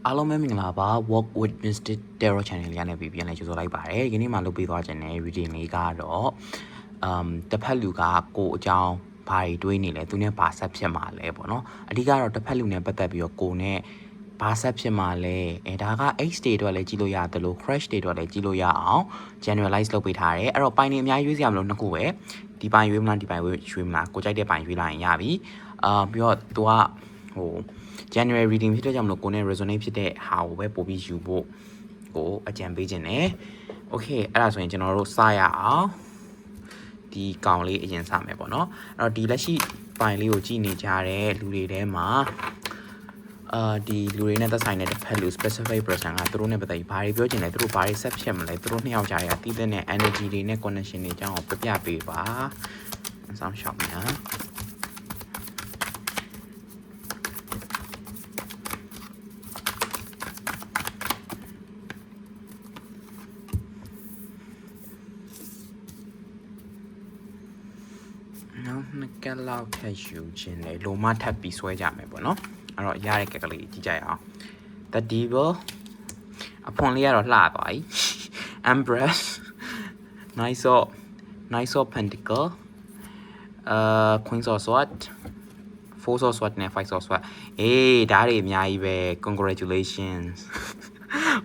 အားလုံးပဲမင်္ဂလာပါ Walk with Mr. Tarot Channel လေးနဲ့ပြန်လဲကြိုဆိုလိုက်ပါတယ်ဒီနေ့မှလုပ်ပေးသွားခြင်းနဲ့ reading လေးကတော့တစ်ဖက်လူကကိုအကြောင်းဘာတွေတွေးနေလဲသူနဲ့ဘာဆက်ဖြစ်မှာလဲပေါ့နော်အဓိကတော့တစ်ဖက်လူနဲ့ပတ်သက်ပြီးတော့ကိုနဲ့ဘာဆက်ဖြစ်မှာလဲဒါက H တွေအတွက်လည်းကြည့်လို့ရတယ်လို့ crash တွေအတွက်လည်းကြည့်လို့ရအောင် generalize လုပ်ပေးထားတယ်အဲ့တော့ပိုင်နေအများကြီးရွေးစရာမလိုနှစ်ခုပဲဒီပိုင်ရွေးမလားဒီပိုင်ရွေးမလားကိုကြိုက်တဲ့ပိုင်ရွေးလိုက်ရင်ရပြီပြီးတော့သူကJanuary reading ဖြစ်တဲ့ကြောင့်မလို့ကိုနဲ့ resonate ဖြစ်တဲ့ဟာကိုပဲပို့ပြီးယူဖို့ကိုအကြံပေးခြင်းနဲ့ okay အဲ့ဒါဆိုရင်ကျွန်တော်တို့စရအောင်ဒီကောင်လေးအရင်စမယ်ပေါ့နော်အဲ့တော့ဒီလက်ရှိပိုင်လေးကိုကြည့်နေကြတဲ့လူတွေထဲမှာဒီလူတွေနဲ့သက်ဆိုင်တဲ့တစ်ဖက်လူ specific person ကသူတို့နဲ့ပတ်သက်ပြီးဘာတွေပြောချင်လဲသူတို့ဘာတွေဆက်ဖြစ်မလဲသူတို့နှစ်ယောက်ကြားရတည်တဲ့ energy တွေနဲ့ connection တွေအကြောင်းကိုပြပြပေးပါအဆောင်ရှောက်များနှစ်ကက်လောက်ထပ်ယူခြင်းလေလိုမထပ်ပြီးဆွဲကြမယ်ပေါ့နော်အဲ့တော့ရတဲ့ကက်ကလေးကြည့်ကြရအောင် The Devil အဖွန်လေးကတော့လှသွားပြီ Empress Nice of Pentacle Queen of Swords Four of Swords နဲ့ Five of Swords ဒါတွေအများကြီးပဲ Congratulations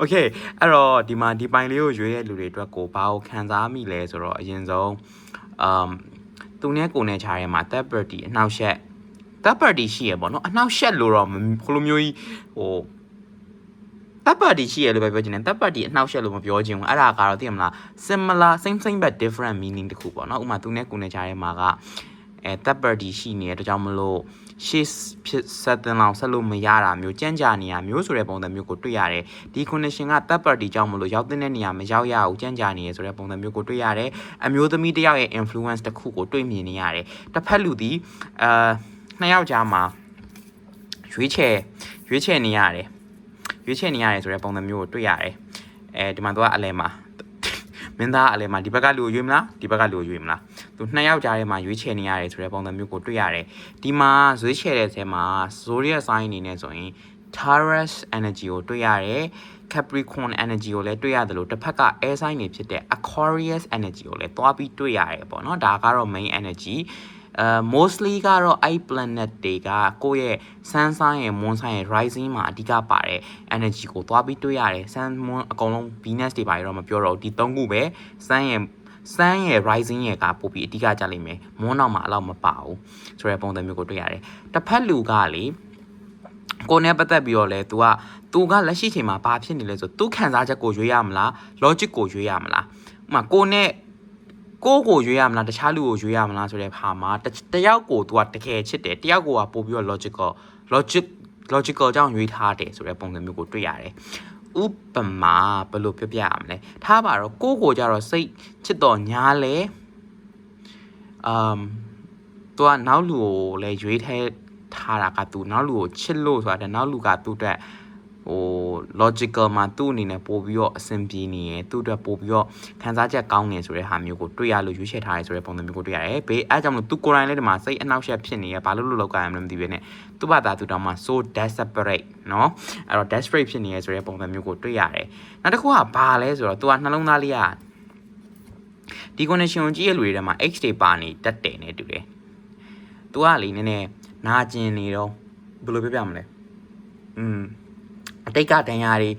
Okay အဲ့တော့ဒီမှာဒီပိုင်လေးကိုရွေးတဲ့လူတွေအတွက်ကိုဘာကိုခံစားမိလဲဆိုတော့အရင်ဆုံးသူနဲ့ကိုနဲ့ခြားထဲမှာ third party အနှောက်ယှက် third party ရှိရပေါ့နော်အနှောက်ယှက်လို့တော့ဘလိုမျိုးကြီးthird party ရှိရလို့ပဲပြောချင်တယ် third party အနှောက်ယှက်လို့မပြောချင်ဘူးအဲ့ဒါကတော့သိရမလား similar same but different meaning တခုပေါ့နော်ဥပမာသူနဲ့ကိုနဲ့ခြားထဲမှာကthird party ရှိနေတဲ့အတွက်ကြောင့်မလို့ရှေ့ဖြစ်ဆက်တင်လောက်ဆက်လို့မရတာမျိုးကြမ်းကြာနေရမျိုးဆိုတဲ့ပုံစံမျိုးကိုတွေ့ရတယ်ဒီ connection က third party ကြောင့်မလို့ရောက်တဲ့နေရာမရောက်ရဘူးကြမ်းကြာနေရဆိုတဲ့ပုံစံမျိုးကိုတွေ့ရတယ်အမျိုးသမီးတစ်ယောက်ရဲ့ influence တစ်ခုကိုတွေ့မြင်နေရတယ်တစ်ဖက်လူဒီနှစ်ယောက်ကြားမှာရွေးချယ်နေရတယ်ဆိုတဲ့ပုံစံမျိုးကိုတွေ့ရတယ်ဒီမှာသူကအလဲမှာမင်းသားအလဲမှာဒီဘက်ကလူကိုရွေးမလားဒီဘက်ကလူကိုရွေးမလားသူနှစ်ယောက်ကြားထဲမှာရွေးချယ်နေရတယ်ဆိုတဲ့ပုံစံမျိုးကိုတွေ့ရတယ်ဒီမှာရွေးချယ်တဲ့ဆဲမှာ zodiac sign အနေနဲ့ဆိုရင် Taurus energy ကိုတွေ့ရတယ် Capricorn energy ကိုလည်းတွေ့ရတယ်လို့တစ်ဖက်က air sign တွေဖြစ်တဲ့ Aquarius energy ကိုလည်းသွားပြီးတွေ့ရတယ်ပေါ့နော်ဒါကတော့ main energy mostly ကတော့အဲ့ planet တွေကကိုယ့်ရဲ့ sun sign ရဲ့ moon sign ရဲ့ rising မှာအဓိကပါတဲ့ energy ကိုသွားပြီးတွေ့ရတယ် sun moon အကုန်လုံး Venus တွေပါရတော့မပြောတော့ဒီ၃ခုပဲ sun ရဲ့ rising ရဲ့ကပို့ပြီးအဓိကကြလိမ့်မယ် moon နောက်မှာအလောက်မပါဘူးဆိုတဲ့ပုံစံမျိုးကိုတွေ့ရတယ်တစ်ဖက်လူကလေကိုနဲ့ပတ်သက်ပြီးတော့လဲ तू ကလက်ရှိချိန်မှာဘာဖြစ်နေလဲဆိုသူခံစားချက်ကိုရွေးရမလား logic ကိုရွေးရမလားဥပမာကိုရွေးရမလားတခြားလူကိုရွေးရမလားဆိုတဲ့ဟာမှာတယောက်ကို तू ကတကယ်ချစ်တယ်တယောက်ကိုကပို့ပြီးတော့ logical ကြောင့်ရွေးထားတယ်ဆိုတဲ့ပုံစံမျိုးကိုတွေ့ရတယ်ဥပမာဘယ်လိုပြပြရမလဲထားပါတော့ကိုကြတော့စိတ်ချစ်တော်ညားလဲသူကနောက်လူကိုလည်းရွေးထားတာက तू နောက်လူကိုချစ်လို့ဆိုတာနောက်လူကသူ့အတွက်logical မှာသူ့အနေနဲ့ပို့ပြီးတော့အဆင်ပြေနေရယ်သူ့အတွက်ပို့ပြီးတော့ခံစားချက်ကောင်းနေဆိုတဲ့ဟာမျိုးကိုတွေ့ရလို့ရွေးချယ်ထားရဲဆိုတဲ့ပုံစံမျိုးကိုတွေ့ရတယ်ဘေးအဲကြောင့်မလို့သူကိုယ်တိုင်လည်းဒီမှာစိတ်အနှောက်အယှက်ဖြစ်နေရဘာလို့လောက်ကြရမလဲမသိဘဲနဲ့သူ့ဘာသာသူတောင်မှ so desperate เนาะအဲ့တော့ desperate ဖြစ်နေရဆိုတဲ့ပုံစံမျိုးကိုတွေ့ရတယ်နောက်တစ်ခုကဘာလဲဆိုတော့ तू ကနှလုံးသားလေးကဒီ connection ကိုကြည့်ရလူတွေထဲမှာ H တွေပါနေတက်တယ်နဲ့တူတယ် तू ကလေနည်းနည်းနာကျင်နေတော့ဘယ်လိုပြပြမလဲအတိတ်ကတန်ရာတွေ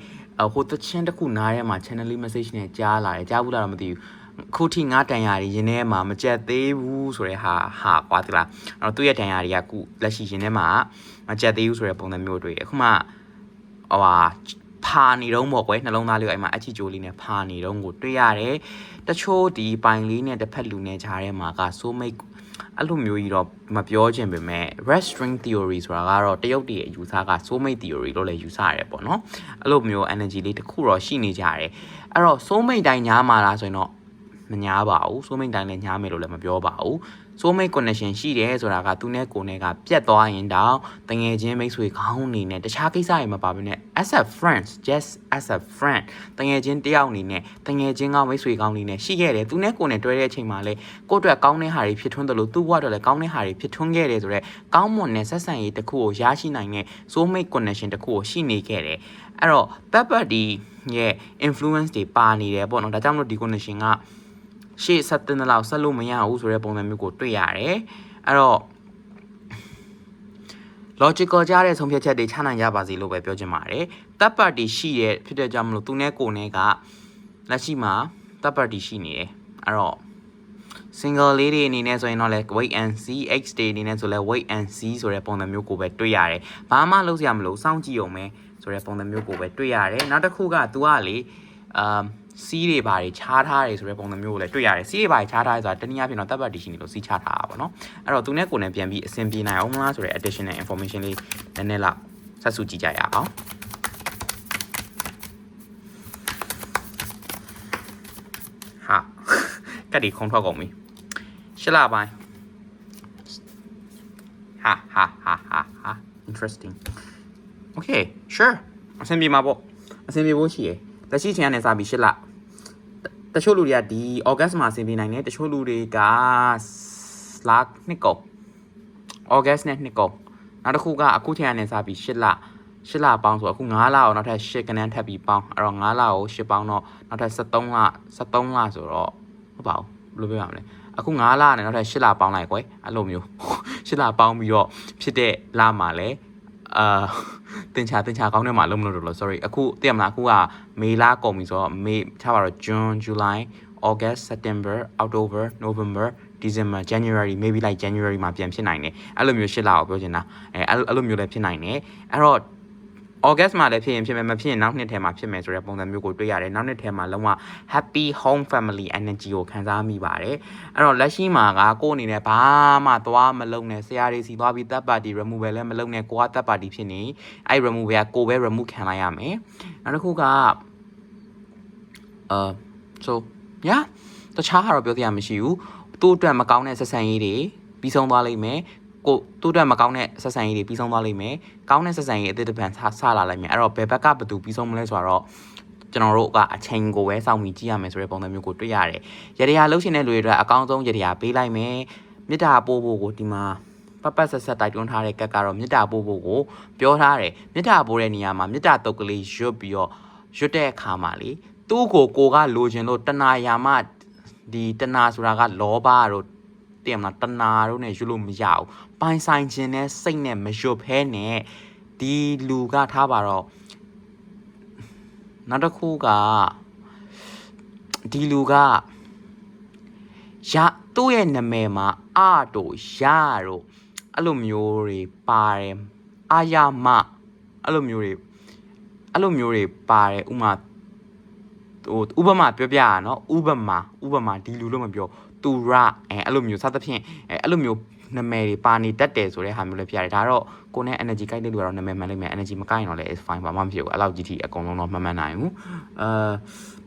ဟိုတချင်းတစ်ခုနားထဲမှာ channel message နဲ့ကြားလာတယ်ကြားဘူးလားတော့မသိဘူးခုထိငါတန်ရာတွေရင်းထဲမှာမကြက်သေးဘူးဆိုတဲ့ဟာကွာတိလားအဲ့တော့သူ့ရဲ့တန်ရာတွေကခုလက်ရှိရင်းထဲမှာမကြက်သေးဘူးဆိုတဲ့ပုံစံမျိုးတွေ့တယ်အခုမှဖာနေတော့ပေါ့ကွယ်နှလုံးသားလေးကိုအဲ့မှာအချီကျိုးလေးနဲ့ဖာနေတော့ကိုတွေ့ရတယ်တချို့ဒီပိုင်လေးနဲ့တစ်ဖက်လူနဲ့ခြားထဲမှာက soulmateအဲ့လိုမျိုးကြီးတော့မပြောချင်ပေမဲ့ red string theory ဆိုတာကတော့တရုတ်တည်းရဲ့ယူဆက soulmate theory လို့လည်းယူဆရတယ်ပေါ့နော်အဲ့လိုမျိုး energy လေးတစ်ခုတော့ရှိနေကြတယ်အဲ့တော့ soulmate တိုင်းညားမှာလားဆိုရင်တော့မညားပါဘူး soulmate တိုင်းလည်းညားမယ်လို့လည်းမပြောပါဘူး soulmate connection ရှိတယ်ဆိုတာကသူနဲ့ကိုယ်နဲ့ကပြတ်သွားရင်တောင်တငယ်ချင်းမိတ်ဆွေခေါင်းအနေနဲ့တခြားကိစ္စတွေမပါဘဲနဲ့ as a friends just as a friend တငယ်ချင်းတယောက်အနေနဲ့တငယ်ချင်းကောင်းမိတ်ဆွေကောင်းအနေနဲ့ရှိခဲ့တယ်သူနဲ့ကိုယ်နဲ့တွဲတဲ့အချိန်မှာလေကိုယ့်အတွက်ကောင်းတဲ့ဟာတွေဖြစ်ထွန်းတယ်လို့သူ့ဘဝအတွက်လည်းကောင်းတဲ့ဟာတွေဖြစ်ထွန်းခဲ့တယ်ဆိုတော့ကောင်းမွန်တဲ့ဆက်ဆံရေးတစ်ခုကိုရရှိနိုင်တဲ့ soulmate connection တစ်ခုကိုရှိနေခဲ့တယ်အဲ့တော့ Pepper ဒီရဲ့ influence တွေပါနေတယ်ပေါ့နော်ဒါကြောင့်မလို့ဒီ connection ကရှေ့ဆက်တဲ့လောက်ဆက်လို့မရဘူးဆိုတဲ့ပုံစံမျိုးကိုတွေ့ရတယ်အဲ့တော့ logical ကြတဲ့ဆုံးဖြတ်ချက်တွေချနိုင်ကြပါစေလို့ပဲပြောချင်ပါတယ် third party ရှိတဲ့ဖြစ်တဲ့ကြောင့်မလို့သူနဲ့ကိုယ်နဲ့ကလက်ရှိမှာ third party ရှိနေတယ်အဲ့တော့ single လေးတွေအနေနဲ့ဆိုရင်တော့လဲ wait and see x day အနေနဲ့ဆိုလဲ wait and see ဆိုတဲ့ပုံစံမျိုးကိုပဲတွေ့ရတယ်ဘာမှလုပ်စရာမလိုစောင့်ကြည့်အောင်ပဲဆိုတဲ့ပုံစံမျိုးကိုပဲတွေ့ရတယ်နောက်တစ်ခုက तू ကလေစီးတွေဘာတွေခြားထားတယ်ဆိုတဲ့ပုံစံမျိုးကိုလည်းတွေ့ရတယ်စီးတွေဘာတွေခြားထားတယ်ဆိုတာတနည်းအားဖြင့်တော့တပ်ပတ်တီရှိနေလို့စီးခြားထားတာပေါ့နော်အဲ့တော့သူနဲ့ကိုယ်နဲ့ပြန်ပြီးအဆင်ပြေနိုင်အောင်မလားဆိုတဲ့ additional information လေးနည်းနည်းလောက်ဆက်စုကြည့်ကြရအောင်ဟာကတ်ဒီခုံထွက်ကုန်ပြီရှစ်လပိုင်းဟာ interesting okay sure အဆင်ပြေမှာပေါ့အဆင်ပြေဖို့ရှိရယ်လက်ရှိချိန်ကနေစပြီး8လတချို့လူတွေကဒီ August မှာအဆင်ပြေနိုင်တယ်တချို့လူတွေကနှစ်ကုန် August နဲ့နှစ်ကုန်နောက်တစ်ခုကအခုချိန်ကနေစပြီး8လပေါင်းဆိုအခု9လကိုနောက်ထပ်8ကနန်းထပ်ပြီးပေါင်းအဲ့တော့9လကို8ပေါင်းတော့နောက်ထပ်13လဆိုတော့ဟုတ်ပါဘူးဘယ်လိုပြောရမလဲအခု9လနဲ့နောက်ထပ်8လပေါင်းလိုက်ကွယ်အဲ့လိုမျိုး8လပေါင်းပြီးတော့ဖြစ်တဲ့လမှာလဲတင်ချာကောင်းတဲ့မှာလုံးမလို့လို့ sorry အခုသိရမလားအခုကမေလကုန်ပြီဆိုတော့မေထားပါတော့ June July August September October November December January maybe like January မှာပြန်ဖြစ်နိုင်တယ်အဲ့လိုမျိုး8လကိုပြောချင်တာအဲ့လိုမျိုးလည်းဖြစ်နိုင်တယ်အဲ့တော့ August မှာလည်းဖြစ်ရင်ဖြစ်မယ်မဖြစ်ရင်နောက်နှစ်ထဲမှာဖြစ်မယ်ဆိုတဲ့ပုံစံမျိုးကိုတွေ့ရတယ်နောက်နှစ်ထဲမှာလုံးဝ happy home family energy ကိုခံစားမိပါတယ်အဲ့တော့လက်ရှိမှာကကိုယ်အနေနဲ့ဘာမှသွားမလုပ်နဲ့ဆရာတွေစီသွားပြီး third party removal လည်းမလုပ်နဲ့ကိုက third party ဖြစ်နေအဲ့ removal ကကိုပဲ remove ခံလိုက်ရမယ်နောက်တစ်ခုကso yeah တခြားဟာတော့ပြောပြရမရှိဘူးသူ့အတွက်မကောင်းတဲ့ဆက်ဆံရေးတွေပြီးဆုံးသွားလိမ့်မယ်ကိုသူ့အတွက်မကောင်းတဲ့ဆက်ဆံရေးတွေပြီးဆုံးသွားလိမ့်မယ်ကောင်းတဲ့ဆက်ဆံရေးအသစ်တစ်ပံဆလာလိုက်မယ်အဲ့တော့ဘယ်ဘက်ကဘသူပြီးဆုံးမလဲဆိုတော့ကျွန်တော်တို့ကအချိန်ကိုပဲစောင့်ပြီးကြည့်ရမယ်ဆိုတဲ့ပုံစံမျိုးကိုတွေ့ရတယ်ရတရားလှုပ်ရှင်တဲ့လူတွေအတွက်အကောင်းဆုံးရတရားပေးလိုက်မယ်မေတ္တာပို့ဖို့ကိုဒီမှာပတ်ဆက်တိုက်တွန်းထားတဲ့ကတ်ကတော့မေတ္တာပို့ဖို့ကိုပြောထားတယ်မေတ္တာပို့တဲ့နေရာမှာမေတ္တာတုတ်ကလေးရွတ်ပြီးတော့ရွတ်တဲ့အခါမှာလေသူ့ကိုကလိုချင်လို့တဏှာယာမဒီတဏှာဆိုတာကလောဘတို့တင်မလားတဏှာတို့နဲ့ရွတ်လို့မရဘူးပိုင်ဆိုင်ခြင်းနဲ့စိတ်နဲ့မရွတ်ဖဲနဲ့ဒီလူကထားပါတော့နောက်တစ်ခုကဒီလူကသူ့ရဲ့နာမည်မှာအတို့ရတို့အဲ့လိုမျိုးတွေပါတယ်အာရမအဲ့လိုမျိုးတွေပါတယ်ဥပမာပြောပြရနော်ဥပမာဒီလူလို့မပြောသူရအဲ့လိုမျိုးစသဖြင့်အဲ့လိုမျိုးနာမည်တွေပါနေတတ်တယ်ဆိုတဲ့ဟာမျိုးလည်းပြရတယ်ဒါတော့ကိုယ်နဲ့ energy ကိုက်တဲ့လူကတော့နာမည်မှန်လိမ့်မယ် energy မကိုက်ရင်တော့လည်း is fine ဘာမှမဖြစ်ဘူးအဲ့လောက်ကြီးထိအကုန်လုံးတော့မှန်နိုင်ဘူး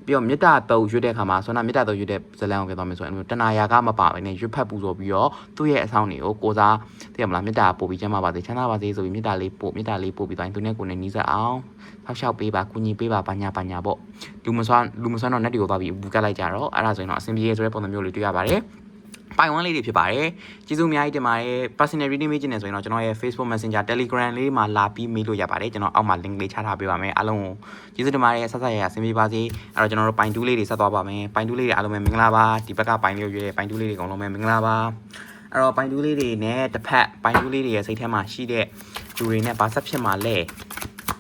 ပြီးတော့မေတ္တာတုတ်ရွတ်တဲ့အခါမှာဆွမ်းနာမေတ္တာတုတ်ရွတ်တဲ့ဇလံကိုပြောသွားမယ်ဆိုရင်တဏှာယာကမပါဘဲနဲ့ရွတ်ဖတ်ပူဇော်ပြီးတော့သူ့ရဲ့အဆောင်တွေကိုကိုစားသိရမလားမေတ္တာပို့ပြီးချမ်းသာပါစေချမ်းသာပါစေဆိုပြီးမေတ္တာလေးပို့ပြီးတိုင်းသူနဲ့ကိုယ်နဲ့နီးစပ်အောင်ဖောက်ရှောက်ပေးပါကူညီပေးပါဘာညာပေါ့လူမဆွမ်းတော့ net တွေကိုသွားပြီးဘူကတ်လိုက်ကြတော့အဲ့ဒါဆိုရင်တော့အဆင်ပြေဆိုတဲ့ပုံစံမျိုးလေးတွေ့ရပါတယ်ပိုင်ဝမ်းလေးတွေဖြစ်ပါတယ်ကျေးဇူးအများကြီးတင်ပါတယ် personal reading မေးချင်တယ်ဆိုရင်တော့ကျွန်တော်ရဲ့ Facebook Messenger Telegram လေးမှာလာပြီးမေးလို့ရပါတယ်ကျွန်တော်အောက်မှာ link လေးချထားပေးပါမယ်အားလုံးကိုကျေးဇူးတင်ပါတယ်ဆက်ဆက်ရအဆင်ပြေပါစေအဲ့တော့ကျွန်တော်တို့ပိုင်တူးလေးတွေဆက်သွားပါမယ်ပိုင်တူးလေးတွေအားလုံးပဲမင်္ဂလာပါဒီဘက်ကပိုင်လေးကိုရွေးတဲ့ပိုင်တူးလေးတွေအကုန်လုံးပဲမင်္ဂလာပါအဲ့တော့ပိုင်တူးလေးတွေနဲ့တစ်ဖက်ပိုင်တူးလေးတွေရဲ့စိတ်ထဲမှာရှိတဲ့လူတွေနဲ့ဘာဆက်ဖြစ်မှာလဲ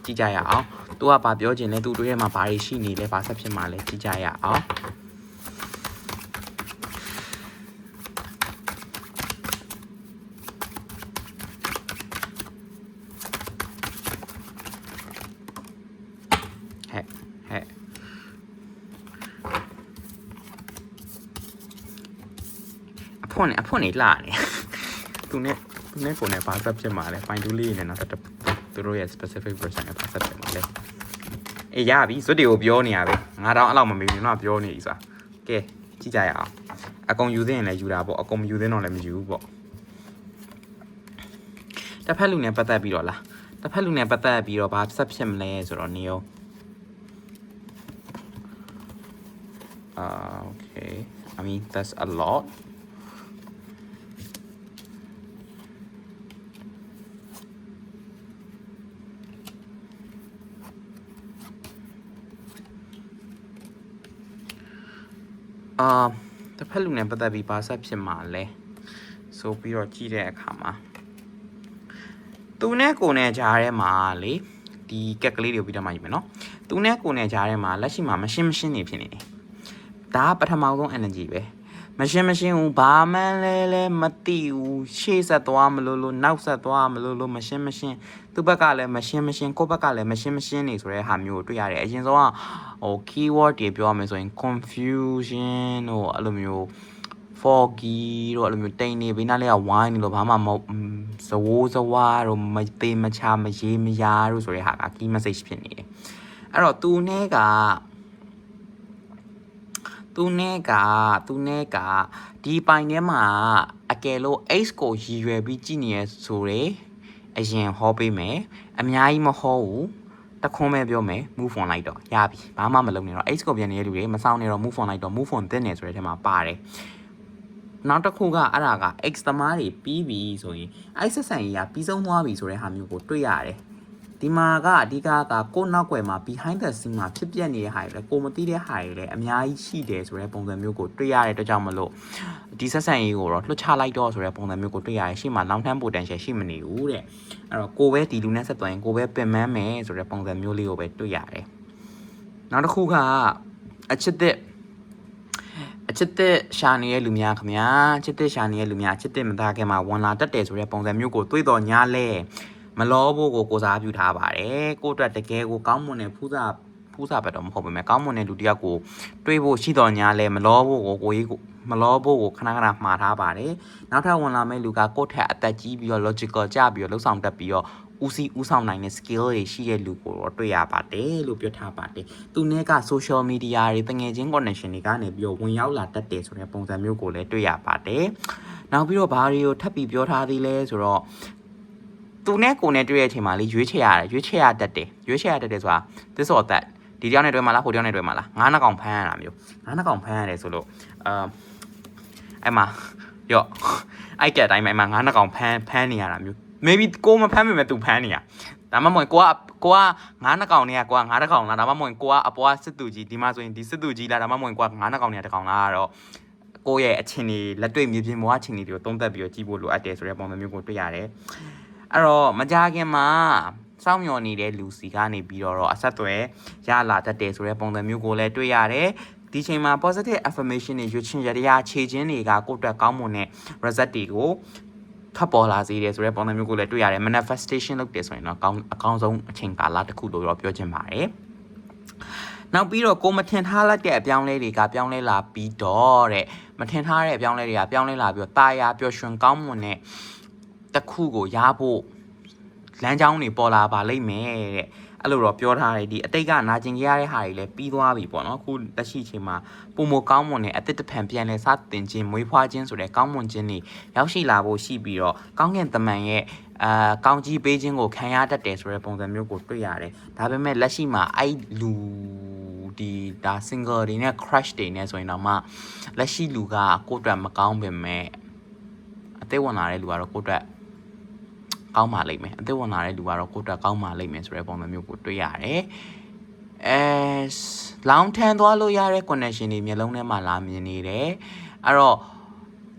ကြည့်ကြရအောင်သူကဘာပြောချင်လဲသူတို့ရဲ့မှာဘာတွေရှိနေလဲဘာဆက်ဖြစ်မှာလဲကြည့်ကြရအောင်အဖွင့်နေလာနေသူနဲ့ကိုနဲ့ဘာဆက်ဖြစ်မှာလဲပိုင်တူးလေးနဲ့နောက်တစ်သူတို့ရဲ့ specific version နဲ့ဘာဆက်ဖြစ်မှာလဲအေးရပြီဇွတ်တွေကိုပြောနေရပဲ9000အဲ့လောက်မမေးဘူးနော်ပြောနေပြီဆိုတာကဲကြည့်ကြရအောင် အကုန်ယူသင့်ရင်လည်းယူတာပေါ့အကုန်မယူသင့်တော့လည်းမယူဘူးပေါ့တစ်ဖက်လူနဲ့ပတ်သက်ပြီးတော့လားတစ်ဖက်လူနဲ့ပတ်သက်ပြီးတော့ဘာဆက်ဖြစ်မလဲဆိုတော့နေရောokay I mean that's a lotတစ်ဖက်လူနဲ့ပတ်သက်ပြီးဘာဆက်ဖြစ်မှာလဲဆိုပြီးတော့ကြည့်တဲ့အခါမှာသူနဲ့ကိုနဲ့ကြားထဲမှာလေဒီကက်ကလေးတွေကိုပြီးတော့မှယူမယ်နော်သူနဲ့ကိုနဲ့ကြားထဲမှာလက်ရှိမှာမရှင်းနေဖြစ်နေတယ်ဒါပထမဆုံး energy ပဲမရှင်းဘူးဘာမှလဲမသိဘူးရှေ့ဆက်သွားမလို့နောက်ဆက်သွားမလို့မရှင်းသူ့ဘက်ကလည်းမရှင်းကိုယ့်ဘက်ကလည်းမရှင်းနေဆိုတဲ့ဟာမျိုးကိုတွေ့ရတယ်အရင်ဆုံးကဟို keyword တွေပြောရမယ်ဆိုရင် confusion တို့အဲ့လိုမျိုး foggy တို့အဲ့လိုမျိုးတိမ်နေဘေးနားလေးက wine လို့ဘာမှမဇဝိုးဇဝါတို့မသေးမချမရေးမရာတို့ဆိုတဲ့ဟာက key message ဖြစ်နေတယ်အဲ့တော့သူနဲ့ကဒီပိုင်ထဲမှာအကယ်လို့ X ကိုရည်ရွယ်ပြီးကြည့်နေရဆိုရယ်အရင်ဟောပေးမယ်အများကြီးမဟောဘူးတခွန်းပဲပြောမယ် move on လိုက်တော့ရပြီဘာမှမလုပ်နဲ့တော့ X ကိုပြန်နေတဲ့လူတွေမဆောင်နေတော့ move on လိုက်တော့ move on တင်နေဆိုတဲ့ထဲမှာပါတယ်နောက်တစ်ခုကအဲ့ဒါက X သမားတွေပြီးပြီဆိုရင်အဲ့ဆက်ဆံရေးကပြီးဆုံးသွားပြီဆိုတဲ့ဟာမျိုးကိုတွေ့ရတယ်ဒီမှာကအဓိကကကိုနောက်ွယ်မှာ behind the scene မှာဖြစ်ပျက်နေတဲ့ဟာတွေလည်းကိုမသိတဲ့ဟာတွေလည်းအများကြီးရှိတယ်ဆိုတဲ့ပုံစံမျိုးကိုတွေ့ရတဲ့အတွက်ကြောင့်မလို့ဒီဆက်ဆံရေးကိုတော့လွှတ်ချလိုက်တော့ဆိုတဲ့ပုံစံမျိုးကိုတွေ့ရတယ်ရှေ့မှာ long term potential ရှိမနေဘူးတဲ့အဲ့တော့ကိုပဲဒီလူနဲ့ဆက်သွယ်ရင်ကိုပဲပင်ပန်းမယ်ဆိုတဲ့ပုံစံမျိုးလေးကိုပဲတွေ့ရတယ်နောက်တစ်ခုကအချစ်တဲ့ရှာနေတဲ့လူများခင်ဗျာချစ်တဲ့ရှာနေတဲ့လူများချစ်တဲ့မသားခင်မှာဝန်လာတက်တယ်ဆိုတဲ့ပုံစံမျိုးကိုတွေ့တော့ညာလဲမလောဖို့ကိုစားပြုထားပါတယ်ကိုအတွက်တကယ်ကိုကောင်းမွန်တဲ့ဖူးစာပဲတော့မဟုတ်ပါမယ်ကောင်းမွန်တဲ့လူတစ်ယောက်ကိုတွေးဖို့ရှိတော်ညာလဲမလောဖို့ကိုမလောဖို့ကိုခဏမှားထားပါတယ်နောက်ထပ်ဝင်လာမယ့်လူကကိုယ့်ထက်အသက်ကြီးပြီးတော့ logical ကြပြီးတော့လှုပ်ဆောင်တတ်ပြီးတော့ဦးဆောင်နိုင်တဲ့ skill တွေရှိတဲ့လူကိုတော့တွေ့ရပါတယ်လို့ပြောထားပါတယ်သူနဲ့က social media တွေတငယ်ချင်း connection တွေကနေပြီးတော့ဝင်ရောက်လာတတ်တယ်ဆိုတဲ့ပုံစံမျိုးကိုလည်းတွေ့ရပါတယ်နောက်ပြီးတော့ဘာတွေကိုထပ်ပြီးပြောထားသေးလဲဆိုတော့သူနဲ့ကိုနဲ့တွေ့တဲ့အချိန်မှာလေရွေးချယ်ရတတ်တယ်ဆိုတာ this or that ဒီတယောက်နဲ့တွေ့မှာလားဟိုတယောက်နဲ့တွေ့မှာလားငါးနှကောင်ဖမ်းရတာမျိုးငါးနှကောင်ဖမ်းရတယ်ဆိုလို့အဲ့မှာရော့အဲ့ကဲတိုင်းမှာငါးနှကောင်ဖမ်းနေရတာမျိုး maybe ကိုမဖမ်းမိမဲ့သူဖမ်းနေရဒါမှမဟုတ်ကိုကငါးနှကောင်နေရကိုကငါးတစ်ကောင်လားဒါမှမဟုတ်ကိုကအပေါ်ကစစ်သူကြီးဒီမှာဆိုရင်ဒီစစ်သူကြီးလားဒါမှမဟုတ်ကိုကငါးနှကောင်နေရတစ်ကောင်လားတော့ကိုရဲ့အချင်းတွေလက်တွေ့မြေပြင်ပေါ်အချင်းတွေကိုသုံးသပ်ပြီးတော့ကြည့်ဖို့လိုအပ်တယ်ဆိုတဲ့ပုံစံမျိုးကိုတွေ့ရတယ်အဲ့တော့မကြခင်မှာစောင့်မျှော်နေတဲ့လူစီကနေပြီးတော့အဆက်အသွယ်ရလာတတ်တယ်ဆိုတဲ့ပုံစံမျိုးကိုလည်းတွေ့ရတယ်ဒီချိန်မှာ positive affirmation တွေရွေးချယ်ရတဲ့ခြေချင်းတွေကကိုယ့်အတွက်ကောင်းမွန်တဲ့ result တွေကိုထပ်ပေါ်လာစေတယ်ဆိုတဲ့ပုံစံမျိုးကိုလည်းတွေ့ရတယ် manifestation လုပ်တယ်ဆိုရင်တော့အကောင်းဆုံးအချိန်ကာလတစ်ခုလို့တော့ပြောချင်ပါတယ်နောက်ပြီးတော့ကိုမထင်ထားလိုက်တဲ့အပြောင်းလဲတွေကပြောင်းလဲလာပြီးတော့တဲ့မထင်ထားတဲ့အပြောင်းလဲတွေကပြောင်းလဲလာပြီးတော့တာယာပျော်ရွှင်ကောင်းမွန်တဲ့တစ်ခုကိုရဖို့လမ်းကြောင်းတွေပေါ်လာပါလိမ့်မယ်တဲ့အဲ့လိုတော့ပြောထားတယ်ဒီအတိတ်ကနာကျင်ကြရတဲ့ဟာတွေလည်းပြီးသွားပြီပေါ့နော်အခုလက်ရှိချိန်မှာပုံမကောင်းမွန်တဲ့အသစ်တစ်ဖန်ပြန်လဲစတင်ခြင်းမွေးဖွားခြင်းဆိုတဲ့ကောင်းမွန်ခြင်းတွေရောက်ရှိလာဖို့ရှိပြီးတော့ကောင်းကင်တမန်ရဲ့ကောင်းကြီးပေးခြင်းကိုခံရတတ်တယ်ဆိုတဲ့ပုံစံမျိုးကိုတွေ့ရတယ်ဒါပေမဲ့လက်ရှိမှာအဲ့လူဒီဒါ single တွေနဲ့ crush တွေနဲ့ဆိုရင်တော့မှလက်ရှိလူကကိုယ့်အတွက်မကောင်းပင်မဲ့အသေးဝင်လာတဲ့လူကတော့ကိုယ့်အတွက်ကောင်းပါလိမ့်မယ်အသက်ဝင်လာတဲ့လူကတော့ကိုယ့်အတွက်ကောင်းပါလိမ့်မယ်ဆိုတဲ့ပုံစံမျိုးကိုတွေ့ရတယ်လောင်ထန်သွားလို့ရတဲ့ connection တွေမျိုးလုံးထဲမှာလာမြင်နေတယ်အဲ့တော့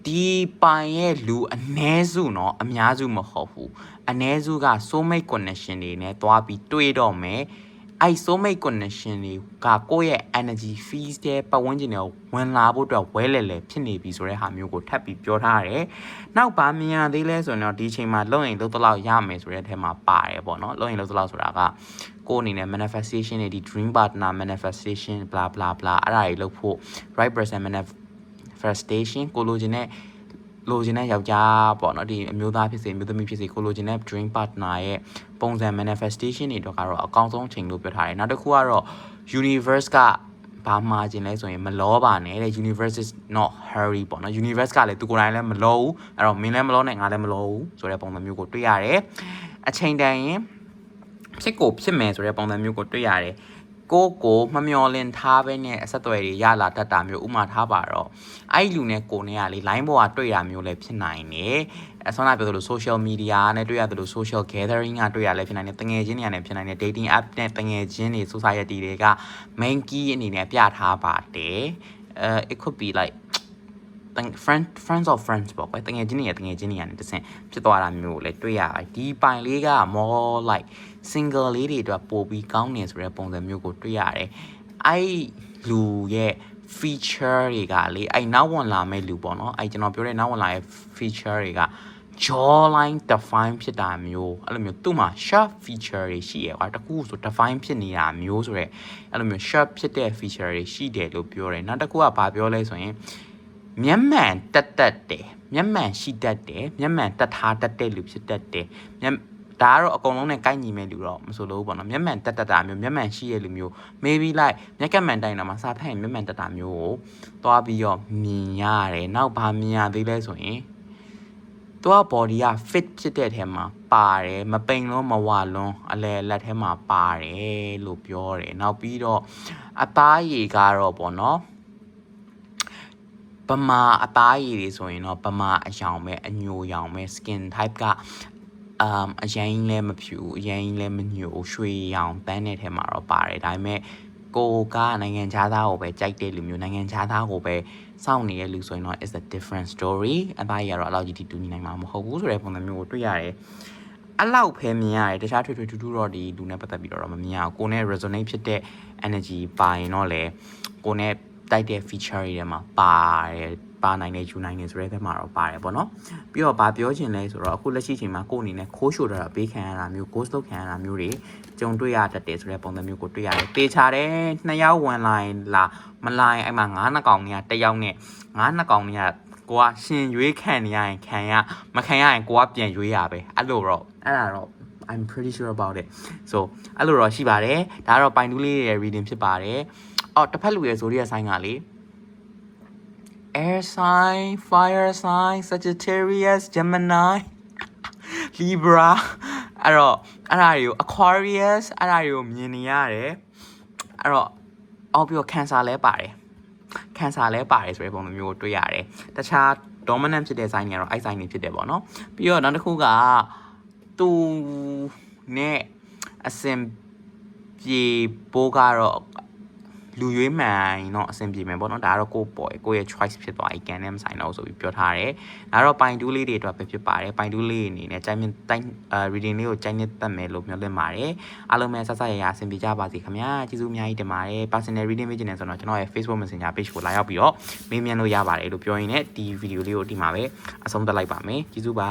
ဒီပိုင်ရဲ့လူအ ਨੇ စုเนาะအများစုမဟုတ်ဘူးအ ਨੇ စုက soulmate connection တွေနဲ့တွားပြီးတွေ့တော့မယ်အဲ့ soulmate connection တွေကကိုယ့်ရဲ့ energy fees တဲ့ပတ်ဝန်းကျင်တွေကိုဝင်လာဖို့အတွက်ဝဲလဲလဲဖြစ်နေပြီဆိုတဲ့ဟာမျိုးကိုထပ်ပြီးပြောထားရတယ်။နောက်ပါမြင်ရသေးလဲဆိုတော့ဒီချိန်မှာလုံရင်လုံတလောက်ရမယ်ဆိုတဲ့အထက်မှာပါတယ်ပေါ့နော်။လုံရင်လုံတလောက်ဆိုတာကကိုယ်အနေနဲ့ manifestation တွေဒီ dream partner manifestation blah blah blah အဲ့ဒါတွေလုပ်ဖို့ right person manifestation ကိုလိုချင်တဲ့ယောက်ျားပေါ့နော်ဒီအမျိုးသားဖြစ်စေအမျိုးသမီးဖြစ်စေကိုလိုချင်တဲ့ dream partner ရဲ့ပုံစံ manifestation တွေတော့ကတော့အကောင်းဆုံးချိန်လို့ပြောထားတယ်နောက်တစ်ခုကတော့ universe က ဘာမှာခြင်းလဲဆိုရင်မလောပါနဲ့တဲ့ universe is not hurry ပေါ့နော် universe ကလည်းသူကိုယ်တိုင်လည်းမလောဘူးအဲ့တော့မင်းလည်းမလောနဲ့ငါလည်းမလောဘူးဆိုတဲ့ပုံစံမျိုးကိုတွေ့ရတယ်အချိန်တန်ရင်ဖြစ်ကိုဖြစ်မယ်ဆိုတဲ့ပုံစံမျိုးကိုတွေ့ရတယ်ကိုမမျော်လင့်ထားပဲနဲ့အဆက်အသွယ်တွေရလာတတ်တာမျိုးဥမာထားပါတော့အဲ့လူနဲ့ကိုနဲ့ကလေ line ပေါ်ကတွေ့တာမျိုးလည်းဖြစ်နိုင်တယ်အဆောနာပြောသလို social media နဲ့တွေ့ရတယ်လို့ social gathering ကတွေ့ရလည်းဖြစ်နိုင်တယ်တငယ်ချင်းတွေနဲ့ဖြစ်နိုင်တယ် dating app နဲ့တငယ်ချင်းတွေ society တွေက main key အနေနဲ့ပြထားပါတယ် it could be like friends of friends ပေါ့ကွယ်တငယ်ချင်းတွေတငယ်ချင်းတွေကနေတဆင့်ဖြစ်သွားတာမျိုးလည်းတွေ့ရတယ်ဒီပိုင်လေးက more like single လေးတွေအတွက်ပိုပြီးကောင်းနေဆိုတဲ့ပုံစံမျိုးကိုတွေ့ရတယ်အဲ့လူရဲ့ feature တွေကလေအဲ့နောက်ဝင်လာမဲ့လူပေါ့နော်အဲ့ကျွန်တော်ပြောတဲ့နောက်ဝင်လာရဲ့ feature တွေက jawline define ဖြစ်တာမျိုးအဲ့လိုမျိုးသူ့မှာ sharp feature တွေရှိရကွာတကူဆို define ဖြစ်နေတာမျိုးဆိုရဲအဲ့လိုမျိုး sharp ဖြစ်တဲ့ feature တွေရှိတယ်လို့ပြောတယ်နောက်တစ်ခုကဘာပြောလဲဆိုရင်မျက်မှန်တက်တယ်မျက်မှန်ရှိတတ်တယ်မျက်မှန်တက်ထားတတ်တဲ့လူဖြစ်တတ်တယ်ဒါကတော့အကုန်လုံးနဲ့ကိုက်ညီမဲ့လူတော့မဆိုလို့ပေါ့နော်မျက်မှန်တက်တာမျိုးမျက်မှန်ရှိရလူမျိုး maybe like မျက်ကမှန်တိုင်းတော့မှစာဖတ်ရင်မျက်မှန်တက်တာမျိုးကိုသွားပြီးတော့မြင်ရတယ်နောက်ဘာမြင်ရသေးလဲဆိုရင်သူက body က fit ဖြစ်တဲ့ထဲမှာပါတယ်မပိန်လုံးမဝလုံးအလဲလက်ထဲမှာပါတယ်လို့ပြောတယ်နောက်ပြီးတော့အသားရည်ကတော့ပေါ့နော်ပမာအသားရည်တွေဆိုရင်တော့ပမာအယောင်ပဲအညိုရောင်ပဲ skin type ကအရင်လည်းမဖြူအရင်လည်းမညိုရွှေရောင်ပန်းတဲ့ထဲမှာတော့ပါတယ်ဒါပေမဲ့ကိုကနိုင်ငံခြားသားကိုပဲကြိုက်တဲ့လူမျိုးနိုင်ငံခြားသားကိုပဲစောင့်နေတဲ့လူဆိုရင်တော့ is a different story အသားရည်ကတော့အလောက်ကြီးတူညီနိုင်မှာမဟုတ်ဘူးဆိုတဲ့ပုံစံမျိုးကိုတွေ့ရတယ်အဲ့လောက်ပဲမြင်ရတယ်တခြားထွေထွေထူးထူးတော့ဒီလူနဲ့ပတ်သက်ပြီးတော့မမြင်ရဘူးကိုနဲ့ resonate ဖြစ်တဲ့ energy ပါရင်တော့လေကိုနဲ့တိုက်တဲ့ feature တွေထဲမှာပါတယ်ပါနိုင်တဲ့ယူနိုင်နေဆိုတဲ့ဘက်မှာတော့ပါတယ်ပေါ့နော်ပြီးတော့ဗာပြောချင်လဲဆိုတော့အခုလက်ရှိချိန်မှာကိုယ်အနေနဲ့ခိုးရှို့တာပေးခံရတာမျိုး ghost လုပ်ခံရတာမျိုးတွေကြုံတွေ့ရတတ်တယ်ဆိုတဲ့ပုံစံမျိုးကိုတွေ့ရတယ်တေချာတယ်2ယောက်ဝင်လာရင်လာမလာရင်အဲ့မှာ9နှစ်ကောင်တွေက1ယောက်နဲ့9နှစ်ကောင်တွေကကိုကရှင်ရွေးခံနေရရင်ခံရမခံရရင်ကိုကပြန်ရွေးရပဲအဲ့လိုတော့အဲ့ဒါတော့ I'm pretty sure about it so အဲ့လိုတော့ရှိပါတယ်ဒါကတော့ပိုင်တူးလေးရဲ့ reading ဖြစ်ပါတယ်အော်တစ်ဖက်လူရဲ့ zodiac sign ကလေ air sign fire sign Sagittarius Gemini Libra အဲ့ဒါတွေကို Aquarius အဲ့ဒါတွေကိုမြင်နေရတယ်အဲ့တော့အော်ပြီးတော့ Cancer လဲပါတယ် Cancer လဲပါတယ်ဆိုတဲ့ပုံစံမျိုးကိုတွေ့ရတယ်တခြား dominant ဖြစ်တဲ့ sign တွေကတော့အဲ့ sign တွေဖြစ်တယ်ပေါ့နော်ပြီးတော့နောက်တစ်ခုကသူနဲ့အစင်ပြေပိုးကတော့လူရွေးမှန်เนาะအဆင်ပြေမယ်ပေါ့เนาะဒါကတော့ကိုယ့်ရဲ့ choice ဖြစ်သွားပြီကန်နဲ့မဆိုင်တော့ဆိုပြီးပြောထားတယ်ဒါတော့ပိုင်တူးလေးတွေအတွက်ပဲဖြစ်ပါတယ်ပိုင်တူးလေးအနေနဲ့တိုင်း reading လေးကိုကြိုက်နေတတ်မယ်လို့မျှော်လင့်ပါတယ်အားလုံးပဲဆက်ဆက်ရရအဆင်ပြေကြပါစေခင်ဗျာကျေးဇူးအများကြီးတင်ပါတယ် personal reading ပေးချင်တယ်ဆိုတော့ကျွန်တော်ရဲ့ Facebook Messenger page ကိုလာရောက်ပြီးတော့မေးမြန်းလို့ရပါတယ်လို့ပြောရင်းနဲ့ဒီ video လေးကိုဒီမှာပဲအဆုံးသတ်လိုက်ပါမယ်ကျေးဇူးပါ